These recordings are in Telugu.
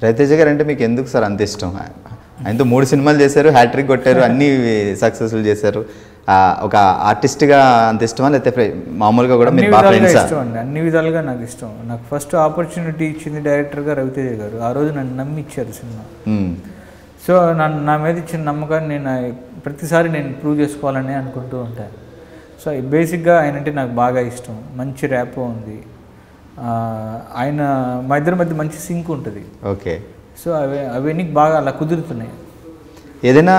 రవితేజ గారు అంటే మీకు ఎందుకు సార్ అంత ఇష్టం? ఆయనతో 3 సినిమాలు చేశారు, హ్యాట్రిక్ కొట్టారు, అన్నీ సక్సెస్ఫుల్ చేశారు. ఒక ఆర్టిస్ట్గా అంత ఇష్టమా లేకపోతే మామూలుగా కూడా మీరు బాగా ఫ్రెండ్సా? ఇష్టం అండి, అన్ని విధాలుగా నాకు ఇష్టం. నాకు ఫస్ట్ ఆపర్చునిటీ ఇచ్చింది డైరెక్టర్గా రవితేజ గారు. ఆ రోజు నన్ను నమ్మి ఇచ్చారు సినిమా. సో నా మీద ఇచ్చిన నమ్మకాన్ని నేను ప్రతిసారి నేను ప్రూవ్ చేసుకోవాలని అనుకుంటూ ఉంటాను. సో బేసిక్గా ఆయన అంటే నాకు బాగా ఇష్టం. మంచి ర్యాపో ఉంది ఆయన, మా ఇద్దరి మధ్య మంచి సింక్ ఉంటుంది. ఓకే. సో అవన్నీ బాగా అలా కుదురుతున్నాయి. ఏదైనా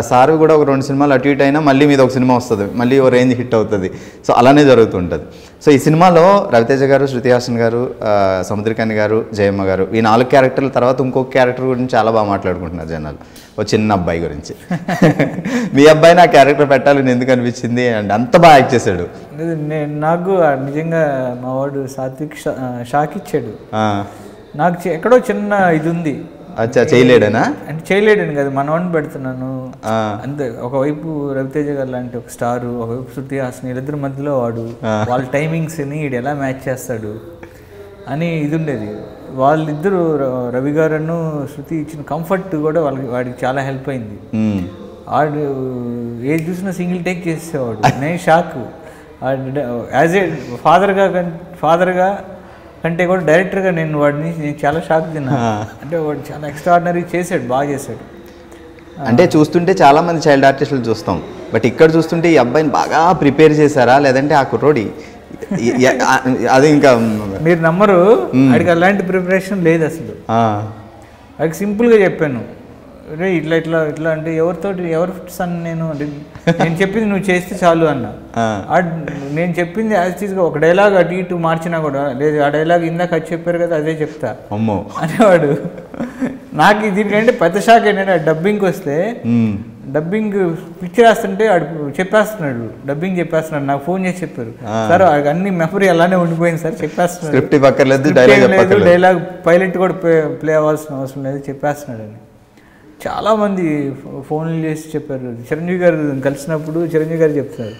సార్ కూడా ఒక 2 సినిమాలు అటు ఇటు అయినా మళ్ళీ మీద ఒక సినిమా వస్తుంది, మళ్ళీ ఓ రేంజ్ హిట్ అవుతుంది. సో అలానే జరుగుతుంటుంది. సో ఈ సినిమాలో రవితేజ గారు, శృతి హాసన్ గారు, సముద్రకన్య గారు, జయమ్మ గారు, ఈ 4 క్యారెక్టర్ల తర్వాత ఇంకొక క్యారెక్టర్ గురించి చాలా బాగా మాట్లాడుకుంటున్నారు జనాలు, ఓ చిన్న అబ్బాయి గురించి. మీ అబ్బాయి నా క్యారెక్టర్ పెట్టాలని ఎందుకు అనిపించింది అంటే అంత బాగా యాక్ట్ చేశాడు? నాకు నిజంగా మా వాడు సాత్విక్ షాక్ ఇచ్చాడు. నాకు ఎక్కడో చిన్న ఇది ఉంది. అచ్చా, చేయలేడనా? అంటే చేయలేడని కదా, మనవాడిని పెడుతున్నాను అంతే. ఒకవైపు రవితేజ గారు లాంటి ఒక స్టారు, ఒకవైపు శృతి హాసన్, వీళ్ళిద్దరి మధ్యలో వాడు వాళ్ళ టైమింగ్స్ని వీడు ఎలా మ్యాచ్ చేస్తాడు అని ఇది ఉండేది. వాళ్ళిద్దరూ రవి గారును శృతి ఇచ్చిన కంఫర్ట్ కూడా వాడికి చాలా హెల్ప్ అయింది. వాడు ఏది చూసినా సింగిల్ టేక్ చేసేవాడు. నేను షాక్. యాజ్ ఏ ఫాదర్గా కంటే కూడా డైరెక్టర్గా నేను చాలా షాక్ తిన్నాను. అంటే వాడు చాలా ఎక్స్ట్రాడినరీ చేశాడు, బాగా చేశాడు. అంటే చూస్తుంటే చాలామంది చైల్డ్ ఆర్టిస్టులు చూస్తాం, బట్ ఇక్కడ చూస్తుంటే ఈ అబ్బాయిని బాగా ప్రిపేర్ చేశారా లేదంటే ఆ కుర్రోడి అది ఇంకా మీరు నమ్మరు, వాడికి అలాంటి ప్రిపరేషన్ లేదు అసలు. వాడికి సింపుల్గా చెప్పాను, రే ఇట్లా ఇట్లా ఇట్లా అంటే ఎవరి సన్ నేను చెప్పింది నువ్వు చేస్తే చాలు అన్నా. నేను చెప్పింది యాజ్ ఈజ్గా ఒక డైలాగ్ అటు ఇటు మార్చినా కూడా లేదు, ఆ డైలాగ్ ఇందాక అది చెప్పారు కదా అదే చెప్తా అమ్మో అనేవాడు. నాకు దీనికంటే పెద్ద షాక్ ఏంటంటే డబ్బింగ్కి వస్తే డబ్బింగ్ పిక్చర్ వేస్తుంటే చెప్పేస్తున్నాడు, డబ్బింగ్ చెప్పేస్తున్నాడు. నాకు ఫోన్ చేసి చెప్పారు, సార్ అన్ని మెమరీ అలానే ఉండిపోయింది సార్, చెప్పేస్తున్నాడు. డైలాగ్ పైలట్ కూడా ప్లే అవ్వాల్సిన అవసరం లేదు, చెప్పేస్తున్నాడు అని. చాలామంది ఫోన్లు చేసి చెప్పారు. చిరంజీవి గారు కలిసినప్పుడు చిరంజీవి గారు చెప్తున్నారు,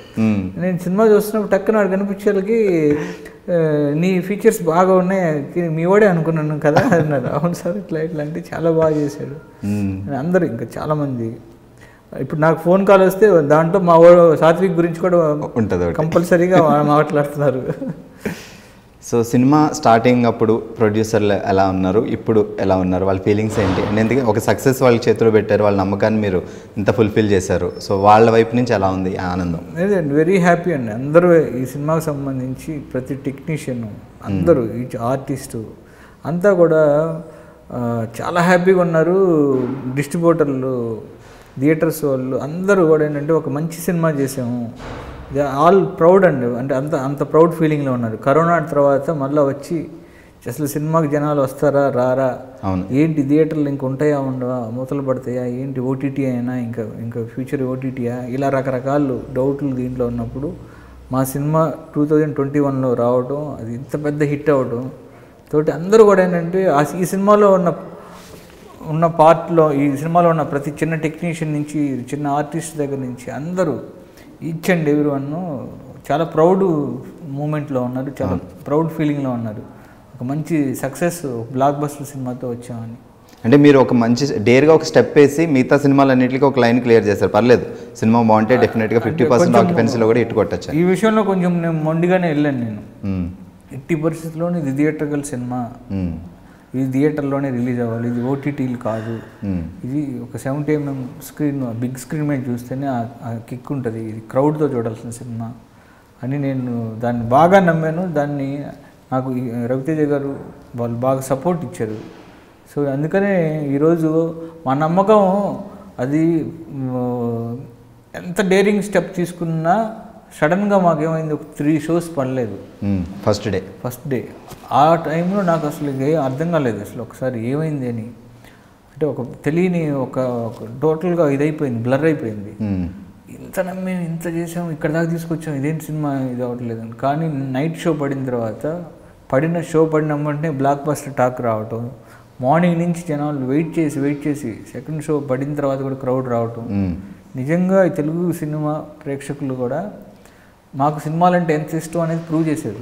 నేను సినిమా చూస్తున్నప్పుడు టక్కున వాడు కనిపించేళ్ళకి నీ ఫీచర్స్ బాగా ఉన్నాయి, మీ వాడే అనుకున్నాను కదా అన్నారు. అవును సార్ ఇట్లా ఇట్లా అంటే చాలా బాగా చేశాడు. అందరూ ఇంకా చాలామంది ఇప్పుడు నాకు ఫోన్ కాల్ వస్తే దాంట్లో మా వాడు సాత్విక్ గురించి కూడా ఉంటుంది, కంపల్సరీగా మాట్లాడుతున్నారు. సో సినిమా స్టార్టింగ్ అప్పుడు ప్రొడ్యూసర్లు ఎలా ఉన్నారు, ఇప్పుడు ఎలా ఉన్నారు, వాళ్ళ ఫీలింగ్స్ ఏంటి? ఎందుకంటే ఒక సక్సెస్ వాళ్ళ చేతిలో పెట్టారు, వాళ్ళ నమ్మకాన్ని మీరు ఇంత ఫుల్ఫిల్ చేశారు. సో వాళ్ళ వైపు నుంచి ఎలా ఉంది ఆనందం? లేదండి, వెరీ హ్యాపీ అండి. అందరూ ఈ సినిమాకి సంబంధించి ప్రతి టెక్నీషియన్, అందరూ ఈచ్ ఆర్టిస్టు అంతా కూడా చాలా హ్యాపీగా ఉన్నారు. డిస్ట్రిబ్యూటర్లు, థియేటర్స్ వాళ్ళు అందరూ కూడా ఏంటంటే ఒక మంచి సినిమా చేసాము, ఆల్ ప్రౌడ్ అండి. అంటే అంత ప్రౌడ్ ఫీలింగ్లో ఉన్నారు. కరోనా తర్వాత మళ్ళీ వచ్చి అసలు సినిమాకి జనాలు వస్తారా రారా, ఏంటి థియేటర్లు ఇంక ఉంటాయా ఉండవా, మూతలు పడతాయా ఏంటి, ఓటీటీ అయినా ఇంకా ఫ్యూచర్ ఓటీటీయా, ఇలా రకరకాల డౌట్లు దీంట్లో ఉన్నప్పుడు మా సినిమా 2021లో రావడం, అది ఇంత పెద్ద హిట్ అవ్వడం తోటి అందరూ కూడా ఏంటంటే ఈ సినిమాలో ఉన్న పార్ట్లో, ఈ సినిమాలో ఉన్న ప్రతి చిన్న టెక్నీషియన్ నుంచి చిన్న ఆర్టిస్ట్ దగ్గర నుంచి అందరూ ఈచ్ అండ్ ఎవ్రీ వన్ చాలా ప్రౌడ్ మూమెంట్లో ఉన్నారు, చాలా ప్రౌడ్ ఫీలింగ్లో ఉన్నారు. ఒక మంచి సక్సెస్ బ్లాక్ బస్టర్ సినిమాతో వచ్చామని. అంటే మీరు ఒక మంచి డేర్గా ఒక స్టెప్ వేసి మిగతా సినిమాలన్నింటికి ఒక లైన్ క్లియర్ చేశారు, పర్లేదు సినిమా బాగుంటే డెఫినెట్గా 50% ఆక్యుపెన్సీలో కూడా ఇటు కొట్టచ్చు. ఈ విషయంలో కొంచెం నేను మొండిగానే వెళ్ళాను. నేను ఎట్టి పరిస్థితుల్లోనే ఇది థియేటర్కల్ సినిమా, ఇది థియేటర్లోనే రిలీజ్ అవ్వాలి, ఇది ఓటీటీలు కాదు, ఇది ఒక 70mm స్క్రీన్ బిగ్ స్క్రీన్ మీద చూస్తేనే ఆ కిక్ ఉంటుంది, ఇది క్రౌడ్తో చూడాల్సిన సినిమా అని నేను దాన్ని బాగా నమ్మాను. దాన్ని నాకు రవితేజ గారు వాళ్ళు బాగా సపోర్ట్ ఇచ్చారు. సో అందుకనే ఈరోజు మా నమ్మకం అది ఎంత డేరింగ్ స్టెప్ తీసుకున్నా సడన్గా మాకేమైంది, ఒక 3 షోస్ పడలేదు ఫస్ట్ డే. ఆ టైంలో నాకు అసలు ఏం అర్థం కాలేదు అసలు, ఒకసారి ఏమైంది అని. అంటే ఒక తెలియని ఒక టోటల్గా ఇదైపోయింది, బ్లర్ అయిపోయింది. ఇంత నమ్మేం, ఇంత చేసాము, ఇక్కడ దాకా తీసుకొచ్చాం, ఇదేంటి సినిమా ఇది అవ్వట్లేదు అని. కానీ నైట్ షో పడిన తర్వాత షో పడినమ్మంటే బ్లాక్ బస్టర్ టాక్ రావటం, మార్నింగ్ నుంచి జనాలు వెయిట్ చేసి సెకండ్ షో పడిన తర్వాత కూడా క్రౌడ్ రావటం, నిజంగా ఈ తెలుగు సినిమా ప్రేక్షకులు కూడా మాకు సినిమాలంటే ఎంత ఇష్టం అనేది ప్రూవ్ చేశారు.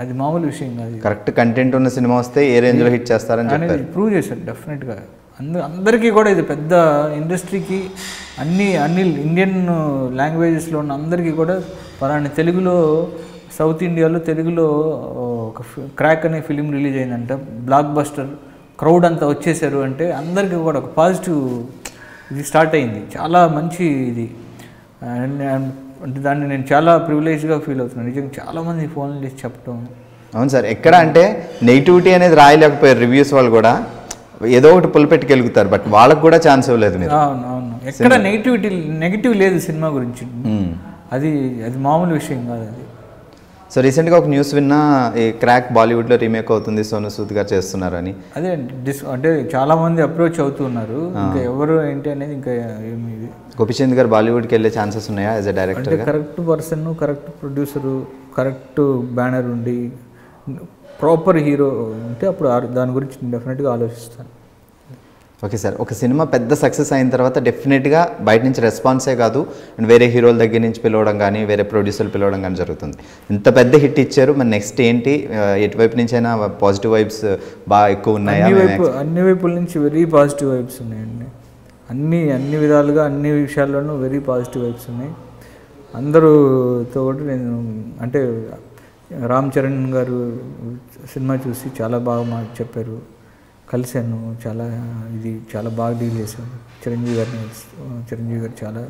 అది మామూలు విషయం కాదు. కరెక్ట్ కంటెంట్ ఉన్న సినిమా వస్తే ఏ రేంజ్లో హిట్ చేస్తారని అనేది ప్రూవ్ చేశారు డెఫినెట్గా. అందరికీ కూడా ఇది పెద్ద ఇండస్ట్రీకి అన్ని ఇండియన్ లాంగ్వేజెస్లో ఉన్న అందరికీ కూడా పలానా తెలుగులో సౌత్ ఇండియాలో తెలుగులో ఒక క్రాక్ అనే ఫిలిం రిలీజ్ అయిందంట, బ్లాక్ బస్టర్, క్రౌడ్ అంతా వచ్చేసారు అంటే అందరికీ కూడా ఒక పాజిటివ్ ఇది స్టార్ట్ అయింది. చాలా మంచి ఇది అంటే దాన్ని నేను చాలా ప్రివిలేజ్గా ఫీల్ అవుతున్నాను నిజంగా. చాలామంది ఫోన్లు చేసి చెప్పడం. అవును సార్, ఎక్కడ అంటే నెగిటివిటీ అనేది రాయలేకపోయారు రివ్యూస్ వాళ్ళు కూడా, ఏదో ఒకటి పులిపెట్టుకెలుగుతారు, బట్ వాళ్ళకు కూడా ఛాన్స్ ఇవ్వలేదు మీరు. అవును, ఎక్కడ నెగిటివ్ లేదు సినిమా గురించి. అది మామూలు విషయం కాదు అది. సో రీసెంట్గా ఒక న్యూస్ విన్నా, ఈ క్రాక్ బాలీవుడ్లో రీమేక్ అవుతుంది, సోను సూద్ గారు చేస్తున్నారని. అదే అంటే చాలామంది అప్రోచ్ అవుతున్నారు, ఇంకా ఎవరు ఏంటి అనేది ఇంకా ఏమి. గోపీచంద్ గారు బాలీవుడ్కి వెళ్ళే ఛాన్సెస్ ఉన్నాయా as a director? Correct person, correct producer, correct banner ఉండి ప్రాపర్ హీరో ఉంటే అప్పుడు దాని గురించి డెఫినెట్గా ఆలోచిస్తాను. ఓకే సార్, ఒక సినిమా పెద్ద సక్సెస్ అయిన తర్వాత డెఫినెట్గా బయట నుంచి రెస్పాన్సే కాదు, అండ్ వేరే హీరోల దగ్గర నుంచి పిలవడం కానీ వేరే ప్రొడ్యూసర్లు పిలవడం కానీ జరుగుతుంది. ఇంత పెద్ద హిట్ ఇచ్చారు, మరి నెక్స్ట్ ఏంటి? ఎటువైపు నుంచి అయినా పాజిటివ్ వైబ్స్ బాగా ఎక్కువ ఉన్నాయా? అన్ని వైపుల నుంచి వెరీ పాజిటివ్ వైబ్స్ ఉన్నాయండి. అన్ని విధాలుగా అన్ని విషయాల్లోనూ వెరీ పాజిటివ్ వైబ్స్ ఉన్నాయి. అందరూతో కూడా నేను అంటే రామ్ చరణ్ గారు సినిమా చూసి చాలా బాగా మాకు చెప్పారు, కలిశాను, చాలా బాగా డీల్ చేశాను. చిరంజీవి గారు చాలా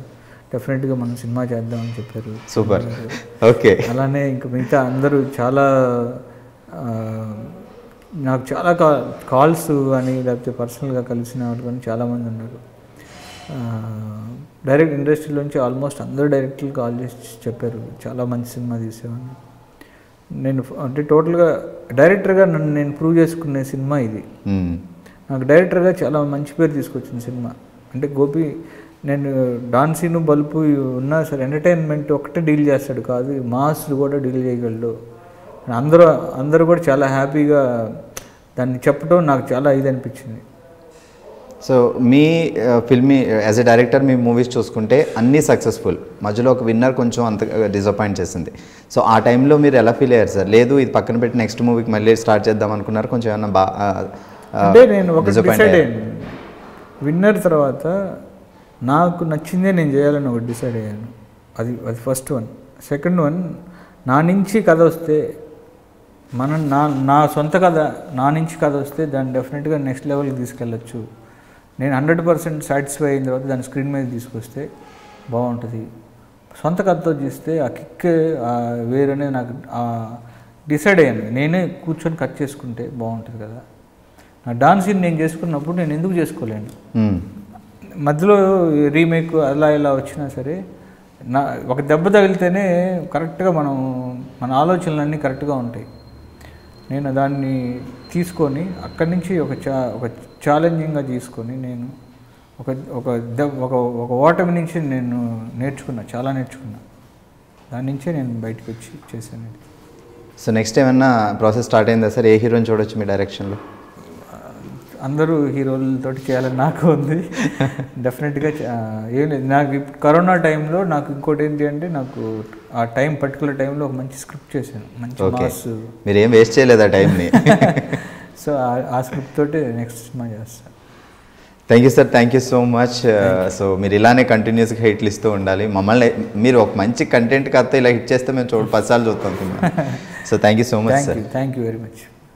డెఫినెట్గా మనం సినిమా చేద్దామని చెప్పారు. సూపర్. ఓకే. అలానే ఇంకా మిగతా అందరూ చాలా నాకు చాలా కాల్స్ కానీ లేకపోతే పర్సనల్గా కలిసిన వాళ్ళు కానీ చాలామంది ఉన్నారు. డైరెక్ట్ ఇండస్ట్రీలోంచి ఆల్మోస్ట్ అందరూ డైరెక్టర్లు కాల్ చేసి చెప్పారు చాలా మంచి సినిమా తీసేవాడిని. నేను అంటే టోటల్గా డైరెక్టర్గా నన్ను నేను ప్రూవ్ చేసుకునే సినిమా ఇది. నాకు డైరెక్టర్గా చాలా మంచి పేరు తీసుకొచ్చిన సినిమా. అంటే గోపి నేను డాన్సీను బల్పు ఉన్నా సరే ఎంటర్టైన్మెంట్ ఒకటే డీల్ చేస్తాడు కాదు, మాస్లు కూడా డీల్ చేయగలడు. అందరూ కూడా చాలా హ్యాపీగా దాన్ని చెప్పడం నాకు చాలా ఇది అనిపించింది. So me filmy as a director me movies చూసుకుంటే అన్నీ సక్సెస్ఫుల్, మధ్యలో ఒక విన్నర్ కొంచెం అంత డిసప్పాయింట్ చేసింది. సో ఆ టైంలో మీరు ఎలా ఫీల్ అయ్యారు సార్? లేదు ఇది పక్కన పెట్టి నెక్స్ట్ మూవీకి మళ్ళీ స్టార్ట్ చేద్దాం అనుకున్నారు, కొంచెం ఏమన్నా అంటే నేను ఒక డిసైడ్ అయ్యాను. విన్నర్ తర్వాత నాకు నచ్చిందే నేను చేయాలని ఒకటి డిసైడ్ అయ్యాను. అది ఫస్ట్ వన్. సెకండ్ వన్, నా నుంచి కథ వస్తే నా సొంత కథ నా నుంచి కథ వస్తే దాన్ని డెఫినెట్గా నెక్స్ట్ లెవెల్కి తీసుకెళ్ళచ్చు. నేను 100% సాటిస్ఫై అయిన తర్వాత దాన్ని స్క్రీన్ మీద తీసుకొస్తే బాగుంటుంది. సొంత కథతో చేస్తే ఆ కిక్ వేరనే నాకు డిసైడ్ అయ్యాను. నేనే కూర్చొని కట్ చేసుకుంటే బాగుంటుంది కదా. నా డాన్స్ నేను చేసుకున్నప్పుడు నేను ఎందుకు చేసుకోలేను? మధ్యలో రీమేక్ అలా ఇలా వచ్చినా సరే ఒక దెబ్బ తగిలితేనే కరెక్ట్గా మన ఆలోచనలన్నీ కరెక్ట్గా ఉంటాయి. నేను దాన్ని తీసుకొని అక్కడి నుంచి ఒక ఛాలెంజింగ్గా తీసుకొని నేను ఒక ఓటమి నుంచి నేను చాలా నేర్చుకున్నా. దాని నుంచే నేను బయటకు వచ్చి చేశాను. సో నెక్స్ట్ ఏమన్నా ప్రాసెస్ స్టార్ట్ అయిందా సార్? ఏ హీరోని చూడొచ్చు మీ డైరెక్షన్లో? అందరూ హీరోలతో చేయాలని నాకు ఉంది డెఫినెట్గా. ఏం లేదు, నాకు కరోనా టైంలో నాకు ఇంకోటి ఏంటి అంటే నాకు ఆ పర్టికులర్ టైంలో ఒక మంచి స్క్రిప్ట్ చేశాను, మంచి మాస్. మీరు ఏం వేస్ట్ చేయలేదు ఆ టైంని. సో ఆ స్క్రిప్ట్ తోటి నెక్స్ట్ సినిమా చేస్తాను. Thank you sir, thank you so much. So మీరు ఇలానే కంటిన్యూస్గా హిట్లు ఇస్తూ ఉండాలి. మమ్మల్ని మీరు ఒక మంచి కంటెంట్ కథ ఇలా హిట్ చేస్తే మేము 10 సార్లు చూస్తాం. So thank you so much sir. Thank you very much.